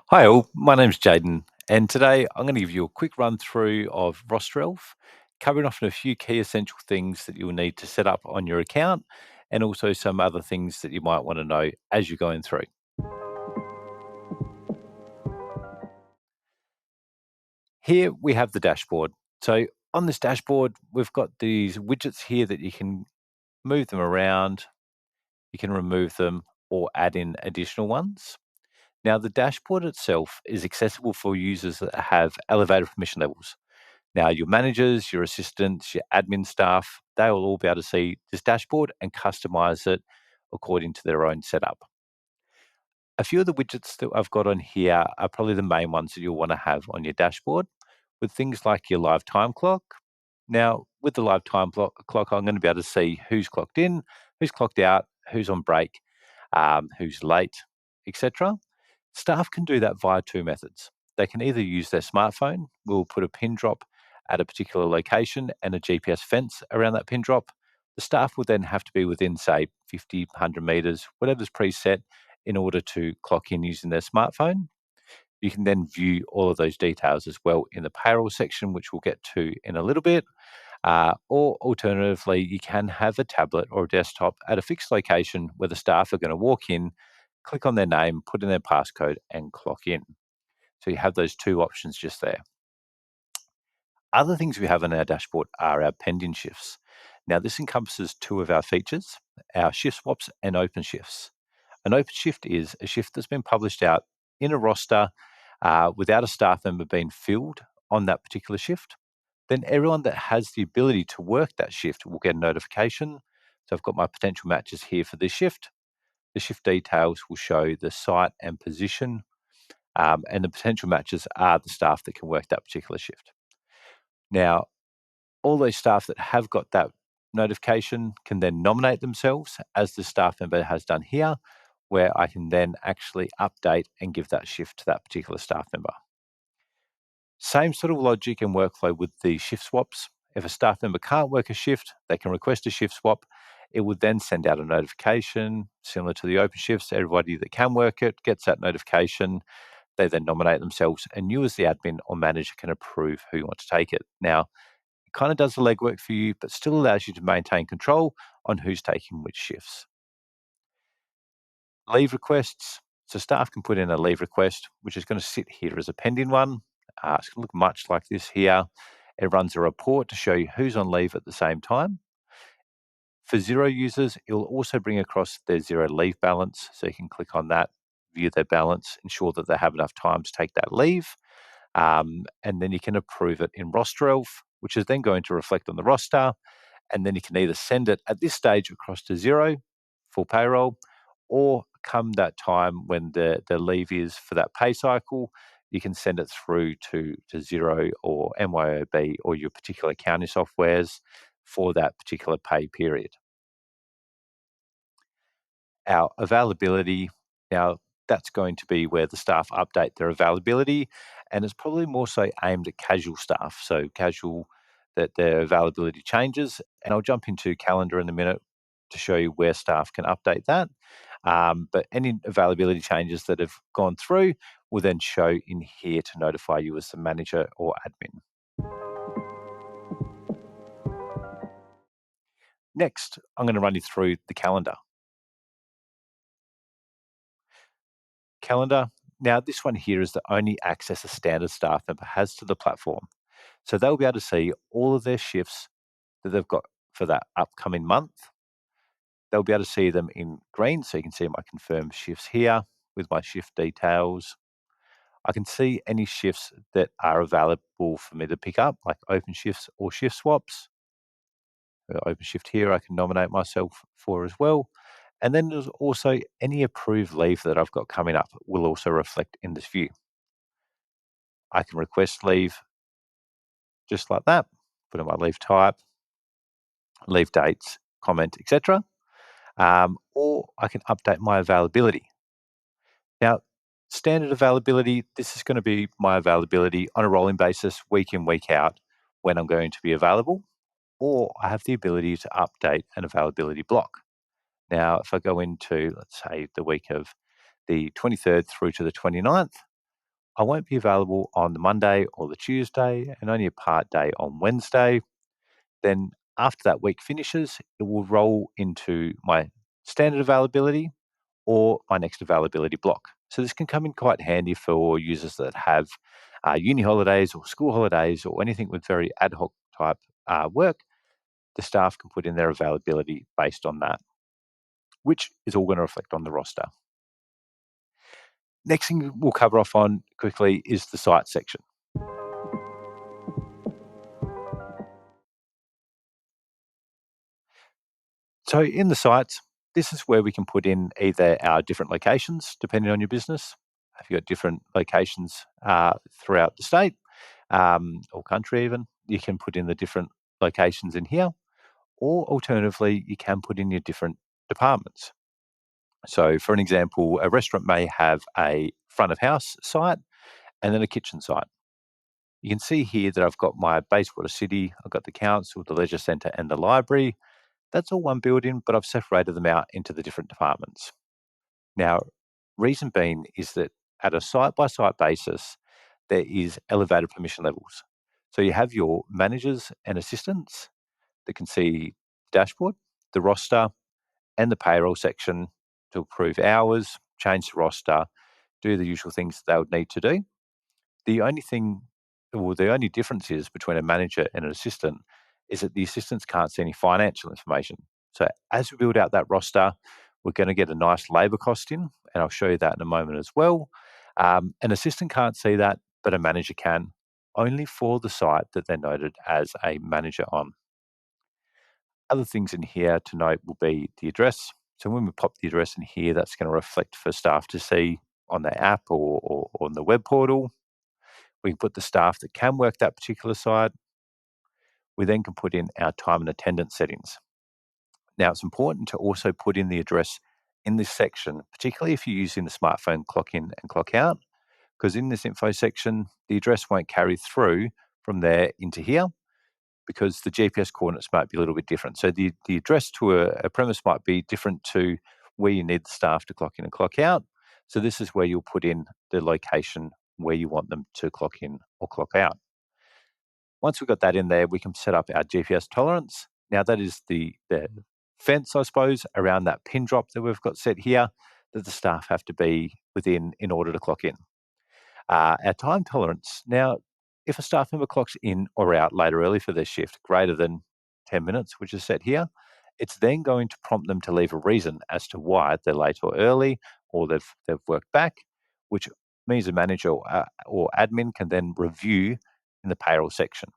Hi all, my name's Jaydon, and today I'm going to give you a quick run through of RosterElf, covering off on a few key essential things that you'll need to set up on your account, and also some other things that you might want to know as you're going through. Here we have the dashboard. So on this dashboard, we've got these widgets here that you can move them around, you can remove them, or add in additional ones. Now, the dashboard itself is accessible for users that have elevated permission levels. Now, your managers, your assistants, your admin staff, they will all be able to see this dashboard and customize it according to their own setup. A few of the widgets that I've got on here are probably the main ones that you'll want to have on your dashboard, with things like your live time clock. Now, with the live time clock, I'm going to be able to see who's clocked in, who's clocked out, who's on break, who's late, etc. Staff can do that via two methods. They can either use their smartphone, we'll put a pin drop at a particular location and a GPS fence around that pin drop. The staff would then have to be within, say, 50, 100 meters, whatever's preset, in order to clock in using their smartphone. You can then view all of those details as well in the payroll section, which we'll get to in a little bit. Or alternatively, you can have a tablet or a desktop at a fixed location where the staff are going to walk in, click on their name, put in their passcode, and clock in. So you have those two options just there. Other things we have on our dashboard are our pending shifts. Now, this encompasses two of our features, our shift swaps and open shifts. An open shift is a shift that's been published out in a roster without a staff member being filled on that particular shift. Then everyone that has the ability to work that shift will get a notification. So I've got my potential matches here for this shift. The shift details will show the site and position, and the potential matches are the staff that can work that particular shift. Now, all those staff that have got that notification can then nominate themselves as the staff member has done here, where I can then actually update and give that shift to that particular staff member. Same sort of logic and workflow with the shift swaps. If a staff member can't work a shift, they can request a shift swap. It would then send out a notification similar to the open shifts. Everybody that can work it gets that notification. They then nominate themselves, and you, as the admin or manager, can approve who you want to take it. Now, it kind of does the legwork for you, but still allows you to maintain control on who's taking which shifts. Leave requests. So staff can put in a leave request, which is going to sit here as a pending one. It's going to look much like this here. It runs a report to show you who's on leave at the same time. For Xero users, it will also bring across their Xero leave balance. So you can click on that, view their balance, ensure that they have enough time to take that leave. And then you can approve it in RosterElf, which is then going to reflect on the roster. And then you can either send it at this stage across to Xero for payroll, or come that time when the leave is for that pay cycle, you can send it through to Xero or MYOB or your particular accounting softwares for that particular pay period. Our availability, now that's going to be where the staff update their availability, and it's probably more so aimed at casual staff, so casual that their availability changes. And I'll jump into calendar in a minute to show you where staff can update that. But any availability changes that have gone through will then show in here to notify you as the manager or admin. Next, I'm going to run you through the calendar. Calendar. Now, this one here is the only access a standard staff member has to the platform. So they'll be able to see all of their shifts that they've got for that upcoming month. They'll be able to see them in green, so you can see my confirmed shifts here with my shift details. I can see any shifts that are available for me to pick up, like open shifts or shift swaps. Open shift here, I can nominate myself for as well. And then there's also any approved leave that I've got coming up will also reflect in this view. I can request leave just like that, put in my leave type, leave dates, comment, etc. Or I can update my availability. Now, standard availability, this is going to be my availability on a rolling basis, week in, week out, when I'm going to be available. Or I have the ability to update an availability block. Now, if I go into, let's say, the week of the 23rd through to the 29th, I won't be available on the Monday or the Tuesday and only a part day on Wednesday. Then after that week finishes, it will roll into my standard availability or my next availability block. So this can come in quite handy for users that have uni holidays or school holidays or anything with very ad hoc type work. The staff can put in their availability based on that, which is all going to reflect on the roster. Next thing we'll cover off on quickly is the site section. So in the sites, this is where we can put in either our different locations, depending on your business. If you've got different locations throughout the state or country even, you can put in the different locations in here. Or alternatively, you can put in your different departments. So for an example, a restaurant may have a front of house site and then a kitchen site. You can see here that I've got my Bayswater City, I've got the council, the leisure centre and the library. That's all one building, but I've separated them out into the different departments. Now, reason being is that at a site-by-site basis, there is elevated permission levels. So you have your managers and assistants that can see the dashboard, the roster, and the payroll section to approve hours, change the roster, do the usual things they would need to do. The only thing, or the only difference is between a manager and an assistant is that the assistants can't see any financial information. So as we build out that roster, we're going to get a nice labour cost in, and I'll show you that in a moment as well. An assistant can't see that, but a manager can, only for the site that they're noted as a manager on. Other things in here to note will be the address. So when we pop the address in here, that's going to reflect for staff to see on their app or on the web portal. We can put the staff that can work that particular site. We then can put in our time and attendance settings. Now, it's important to also put in the address in this section, particularly if you're using the smartphone clock in and clock out, because in this info section, the address won't carry through from there into here because the GPS coordinates might be a little bit different. So the address to a premise might be different to where you need the staff to clock in and clock out. So this is where you'll put in the location where you want them to clock in or clock out. Once we've got that in there, we can set up our GPS tolerance. Now that is the fence, I suppose, around that pin drop that we've got set here that the staff have to be within in order to clock in. Our time tolerance. Now, if a staff member clocks in or out late or early for their shift, greater than 10 minutes, which is set here, it's then going to prompt them to leave a reason as to why they're late or early, or they've worked back, which means a manager or admin can then review in the payroll section.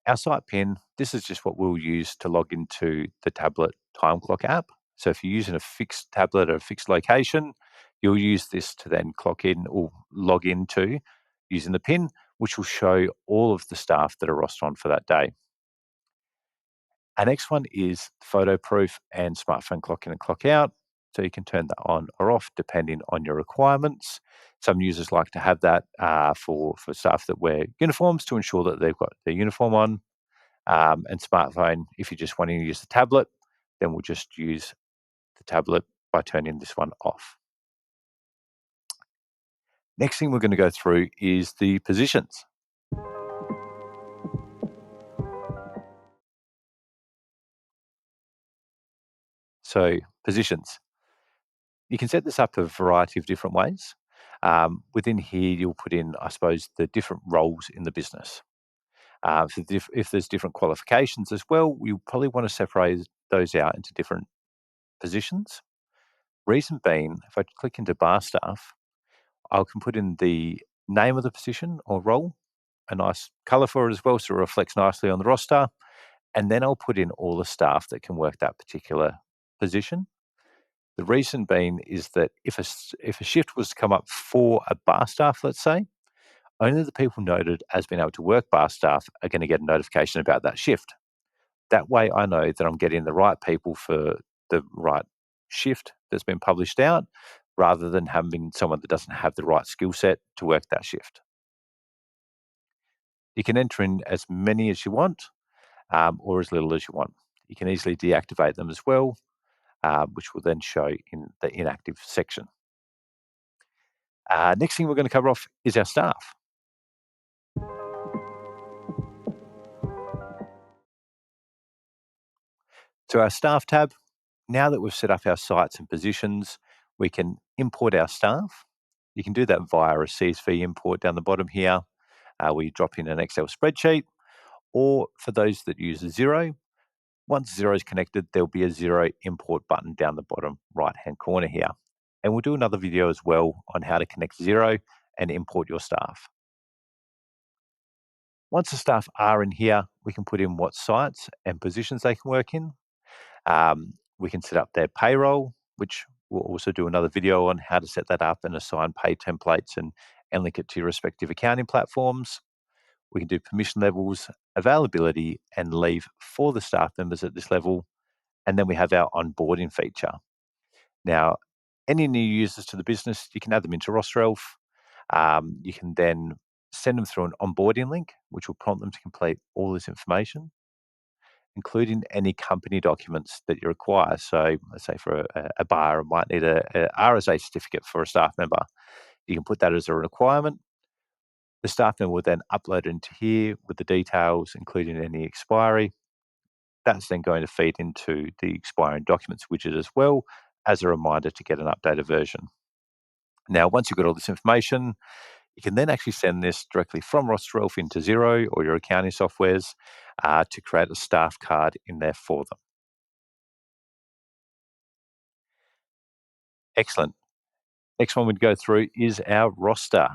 Our site pin, this is just what we'll use to log into the tablet time clock app. So if you're using a fixed tablet or a fixed location, you'll use this to then clock in or log into using the pin, which will show all of the staff that are rostered on for that day. Our next one is photo proof and smartphone clock in and clock out. So you can turn that on or off depending on your requirements. Some users like to have that for staff that wear uniforms to ensure that they've got their uniform on. And smartphone, if you're just wanting to use the tablet, then we'll just use the tablet by turning this one off. Next thing we're going to go through is the positions. So positions. You can set this up a variety of different ways. Within here, you'll put in, I suppose, the different roles in the business. So if there's different qualifications as well, you'll probably want to separate those out into different positions. Reason being, if I click into bar staff, I can put in the name of the position or role, a nice colour for it as well, so it reflects nicely on the roster. And then I'll put in all the staff that can work that particular position. The reason being is that if a shift was to come up for a bar staff, let's say, only the people noted as being able to work bar staff are going to get a notification about that shift. That way I know that I'm getting the right people for the right shift that's been published out, rather than having someone that doesn't have the right skill set to work that shift. You can enter in as many as you want or as little as you want. You can easily deactivate them as well, which will then show in the inactive section. Next thing we're going to cover off is our staff. So our staff tab, now that we've set up our sites and positions, we can import our staff. You can do that via a CSV import down the bottom here, where you drop in an Excel spreadsheet, or for those that use Xero, once Xero is connected, there'll be a Xero import button down the bottom right-hand corner here. And we'll do another video as well on how to connect Xero and import your staff. Once the staff are in here, we can put in what sites and positions they can work in. We can set up their payroll, which we'll also do another video on how to set that up and assign pay templates and link it to your respective accounting platforms. We can do permission levels, availability, and leave for the staff members at this level. And then we have our onboarding feature. Now, any new users to the business, you can add them into RosterElf. You can then send them through an onboarding link, which will prompt them to complete all this information, including any company documents that you require. So, let's say for a buyer, it might need a RSA certificate for a staff member. You can put that as a requirement. The staff member will then upload it into here with the details, including any expiry. That's then going to feed into the expiring documents widget as well as a reminder to get an updated version. Now, once you've got all this information, you can then actually send this directly from RosterElf into Xero or your accounting softwares to create a staff card in there for them. Excellent. Next one we'd go through is our roster.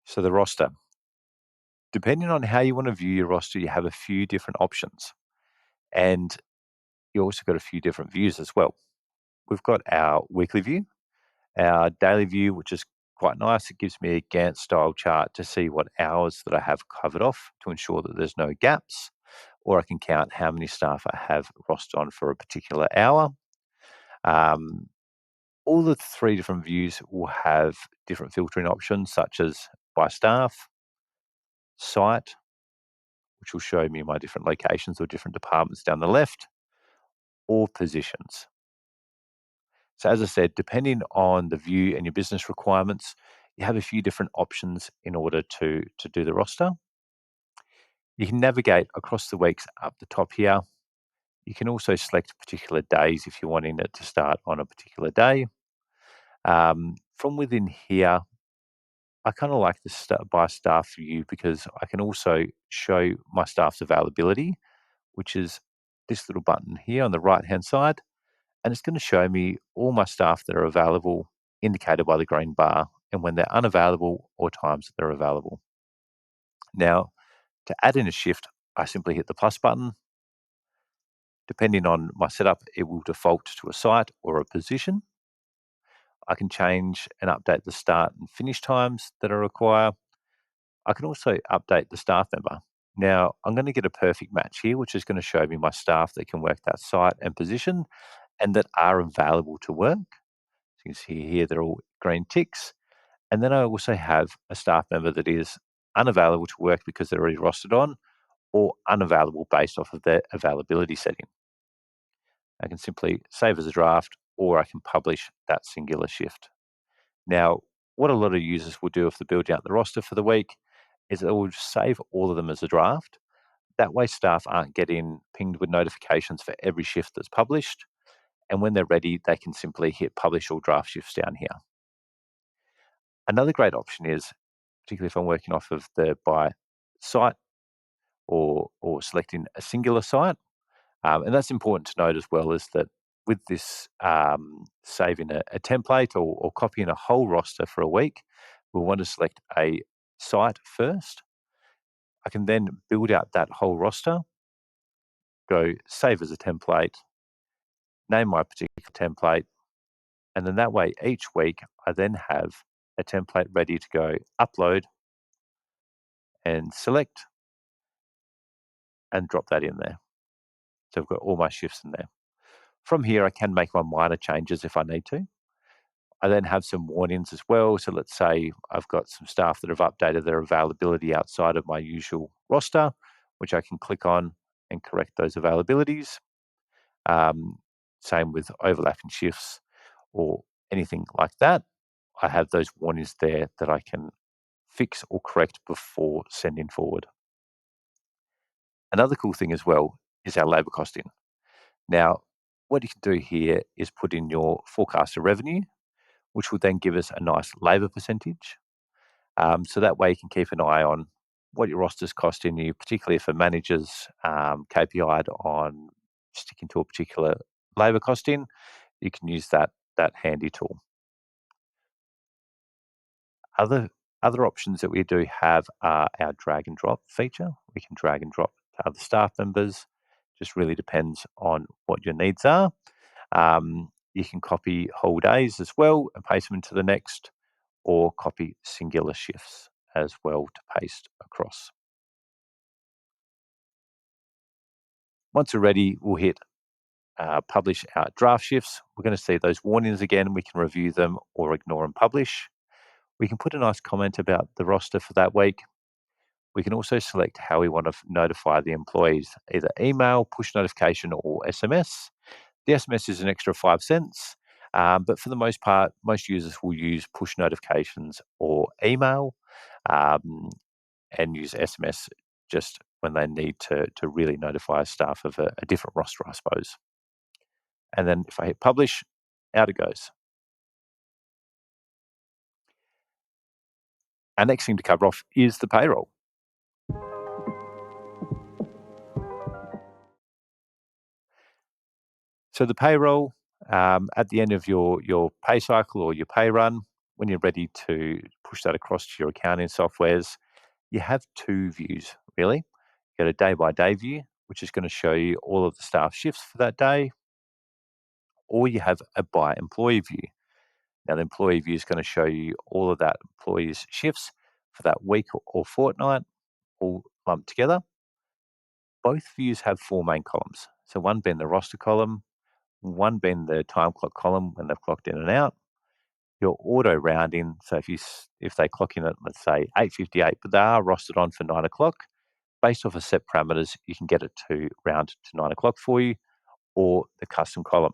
So the roster, depending on how you want to view your roster, you have a few different options. And you also got a few different views as well. We've got our weekly view, our daily view, which is quite nice. It gives me a Gantt style chart to see what hours that I have covered off to ensure that there's no gaps, or I can count how many staff I have rostered on for a particular hour. Um, all the three different views will have different filtering options, such as by staff, site, which will show me my different locations or different departments down the left, or positions. So, as I said, depending on the view and your business requirements, you have a few different options in order to do the roster. You can navigate across the weeks up the top here. You can also select particular days if you're wanting it to start on a particular day. From within here, I kind of like the by staff view because I can also show my staff's availability, which is this little button here on the right hand side. And it's going to show me all my staff that are available, indicated by the green bar, and when they're unavailable or times that they're available. Now, to add in a shift, I simply hit the plus button. Depending on my setup, it will default to a site or a position. I can change and update the start and finish times that I require. I can also update the staff member. Now, I'm going to get a perfect match here, which is going to show me my staff that can work that site and position and that are available to work. So you can see here they're all green ticks. And then I also have a staff member that is unavailable to work because they're already rostered on or unavailable based off of their availability setting. I can simply save as a draft or I can publish that singular shift. Now, what a lot of users will do if they're building out the roster for the week is they will save all of them as a draft. That way, staff aren't getting pinged with notifications for every shift that's published. And when they're ready, they can simply hit publish all draft shifts down here. Another great option is, particularly if I'm working off of the by site or selecting a singular site, and that's important to note as well, is that with this saving a template or copying a whole roster for a week, we'll want to select a site first. I can then build out that whole roster, go save as a template, name my particular template, and then that way each week I then have a template ready to go upload and select and drop that in there. So I've got all my shifts in there. From here, I can make my minor changes if I need to. I then have some warnings as well. So let's say I've got some staff that have updated their availability outside of my usual roster, which I can click on and correct those availabilities. Same with overlapping shifts or anything like that. I have those warnings there that I can fix or correct before sending forward. Another cool thing as well is our labor costing. Now, what you can do here is put in your forecasted revenue, which will then give us a nice labor percentage. So that way you can keep an eye on what your roster's costing you, particularly if a manager's KPI'd on sticking to a particular labor costing, you can use that handy tool. Other other options that we do have are our drag and drop feature. We can drag and drop to other staff members. Just really depends on what your needs are. You can copy whole days as well and paste them into the next, or copy singular shifts as well to paste across. Once we're ready, we'll hit publish our draft shifts. We're going to see those warnings again. We can review them or ignore and publish. We can put a nice comment about the roster for that week. We can also select how we want to notify the employees, either email, push notification, or SMS. The SMS is an extra 5 cents, but for the most part, most users will use push notifications or email, um, and use SMS just when they need to really notify staff of a different roster, I suppose. And then if I hit publish, out it goes. Our next thing to cover off is the payroll. So the payroll, at the end of your pay cycle or your pay run, when you're ready to push that across to your accounting softwares, you have two views really. You got a day by day view, which is going to show you all of the staff shifts for that day, or you have a by employee view. Now, the employee view is going to show you all of that employee's shifts for that week or fortnight, all lumped together. Both views have four main columns. So one being the roster column, one being the time clock column when they've clocked in and out. Your auto rounding. So if they clock in at, let's say, 8:58, but they are rostered on for 9 o'clock, based off of set parameters, you can get it to round to 9 o'clock for you, or the custom column.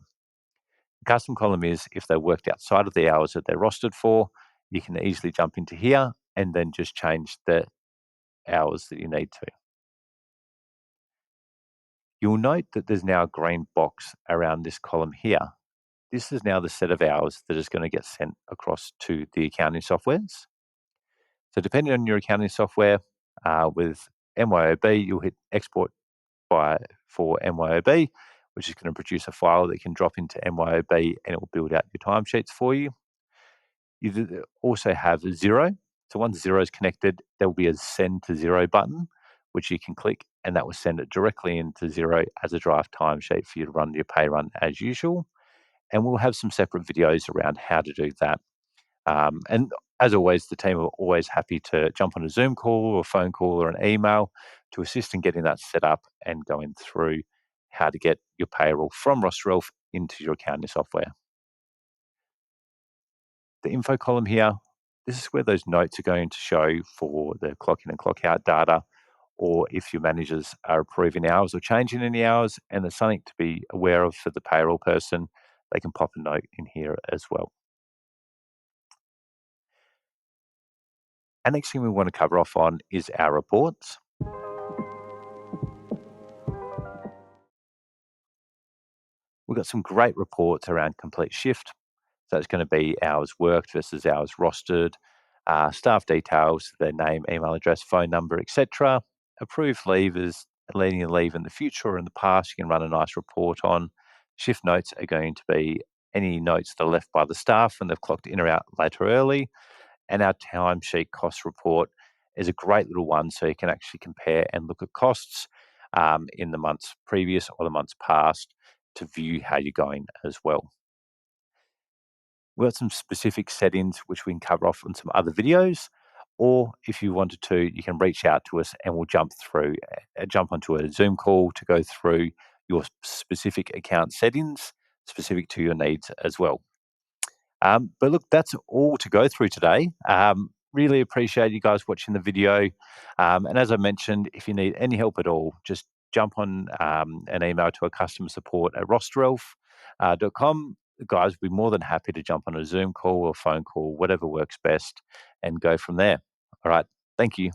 The custom column is if they worked outside of the hours that they're rostered for, you can easily jump into here and then just change the hours that you need to. You'll note that there's now a green box around this column here. This is now the set of hours that is going to get sent across to the accounting softwares. So depending on your accounting software, with MYOB, you'll hit export for MYOB, which is going to produce a file that can drop into MYOB and it will build out your timesheets for you. You also have Xero. So once Xero is connected, there will be a send to Xero button, which you can click, and that will send it directly into Xero as a draft timesheet for you to run your pay run as usual. And we'll have some separate videos around how to do that. And as always, the team are always happy to jump on a Zoom call or a phone call or an email to assist in getting that set up and going through how to get your payroll from RosterElf into your accounting software. The info column here, this is where those notes are going to show for the clock in and clock out data, or if your managers are approving hours or changing any hours and there's something to be aware of for the payroll person, they can pop a note in here as well. And next thing we want to cover off on is our reports. We've got some great reports around complete shift. So it's going to be hours worked versus hours rostered, staff details, their name, email address, phone number, etc. Approved leavers, leading a leave in the future or in the past, you can run a nice report on. Shift notes are going to be any notes that are left by the staff when they've clocked in or out late or early. And our timesheet cost report is a great little one, so you can actually compare and look at costs in the months previous or the months past to view how you're going as well. We've got some specific settings which we can cover off on some other videos, or if you wanted to, you can reach out to us and we'll jump onto a Zoom call to go through your specific account settings specific to your needs as well. But look, that's all to go through today. Really appreciate you guys watching the video. And as I mentioned, if you need any help at all, just jump on an email to a customer support at RosterElf.com. Guys, we'll be more than happy to jump on a Zoom call or phone call, whatever works best, and go from there. All right. Thank you.